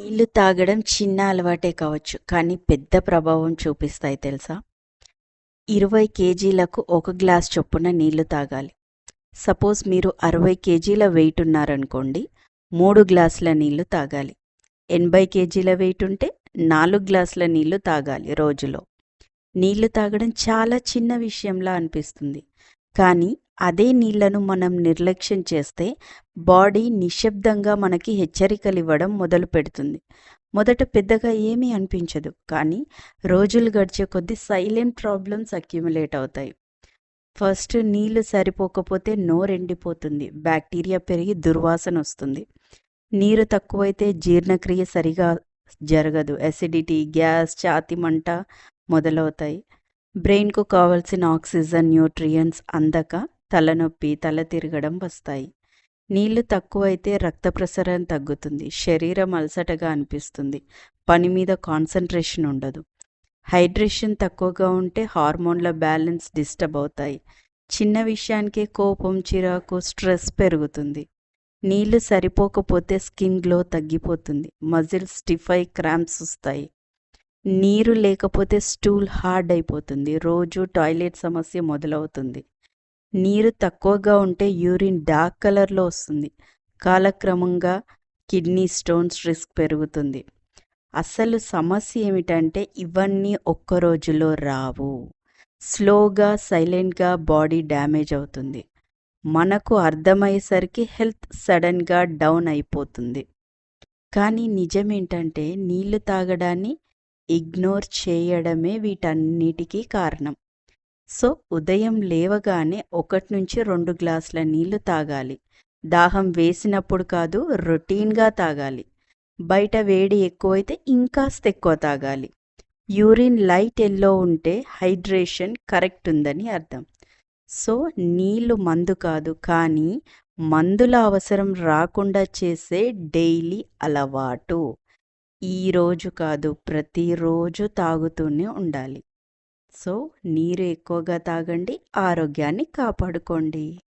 నీళ్లు తాగడం చిన్న అలవాటే కావచ్చు, కానీ పెద్ద ప్రభావం చూపిస్తాయి తెలుసా? 20 కేజీలకు 1 గ్లాస్ చొప్పున నీళ్లు తాగాలి. సపోజ్ మీరు 60 కేజీల వెయిట్ ఉన్నారనుకోండి, 3 గ్లాసుల నీళ్లు తాగాలి. 80 కేజీల వెయిట్ ఉంటే 4 గ్లాసుల నీళ్లు తాగాలి రోజులో. నీళ్లు తాగడం చాలా చిన్న విషయంలా అనిపిస్తుంది, కానీ అదే నీళ్లను మనం నిర్లక్ష్యం చేస్తే బాడీ నిశ్శబ్దంగా మనకి హెచ్చరికలు ఇవ్వడం మొదలు పెడుతుంది. మొదట పెద్దగా ఏమీ అనిపించదు, కానీ రోజులు గడిచే కొద్దీ సైలెంట్ ప్రాబ్లమ్స్ అక్యుములేట్ అవుతాయి. ఫస్ట్ నీళ్లు సరిపోకపోతే నోరెండిపోతుంది, బ్యాక్టీరియా పెరిగి దుర్వాసన వస్తుంది. నీరు తక్కువైతే జీర్ణక్రియ సరిగా జరగదు, అసిడిటీ, గ్యాస్, ఛాతీ మంట మొదలవుతాయి. బ్రెయిన్కు కావలసిన ఆక్సిజన్, న్యూట్రియంట్స్ అందక తలనొప్పి, తల తిరగడం వస్తాయి. నీళ్లు తక్కువైతే రక్త ప్రసరణ తగ్గుతుంది, శరీరం అలసటగా అనిపిస్తుంది, పని మీద కాన్సన్ట్రేషన్ ఉండదు. హైడ్రేషన్ తక్కువగా ఉంటే హార్మోన్ల బ్యాలెన్స్ డిస్టర్బ్ అవుతాయి. చిన్న విషయానికే కోపం, చిరాకు, స్ట్రెస్ పెరుగుతుంది. నీళ్లు సరిపోకపోతే స్కిన్ గ్లో తగ్గిపోతుంది, మజిల్స్ స్టిఫ్ అయి క్రాంప్స్ వస్తాయి. నీరు లేకపోతే స్టూల్ హార్డ్ అయిపోతుంది, రోజు టాయిలెట్ సమస్య మొదలవుతుంది. నీరు తక్కువగా ఉంటే యూరిన్ డార్క్ కలర్లో వస్తుంది, కాలక్రమంగా కిడ్నీ స్టోన్స్ రిస్క్ పెరుగుతుంది. అసలు సమస్య ఏమిటంటే ఇవన్నీ ఒక్క రోజులో రావు. స్లోగా, సైలెంట్గా బాడీ డ్యామేజ్ అవుతుంది. మనకు అర్థమయ్యేసరికి హెల్త్ సడన్గా డౌన్ అయిపోతుంది. కానీ నిజమేంటంటే నీళ్లు తాగడాన్ని ఇగ్నోర్ చేయడమే వీటన్నిటికీ కారణం. సో ఉదయం లేవగానే 1 నుంచి 2 గ్లాసుల నీళ్లు తాగాలి. దాహం వేసినప్పుడు కాదు, రొటీన్గా తాగాలి. బయట వేడి ఎక్కువైతే ఇంకాస్త ఎక్కువ తాగాలి. యూరిన్ లైట్ ఎల్లో ఉంటే హైడ్రేషన్ కరెక్ట్ ఉందని అర్థం. సో నీళ్లు మందు కాదు, కానీ మందుల అవసరం రాకుండా చేసే డైలీ అలవాటు. ఈరోజు కాదు, ప్రతిరోజు తాగుతూనే ఉండాలి. సో నీరు ఎక్కువగా తాగండి, ఆరోగ్యాన్ని కాపాడుకోండి.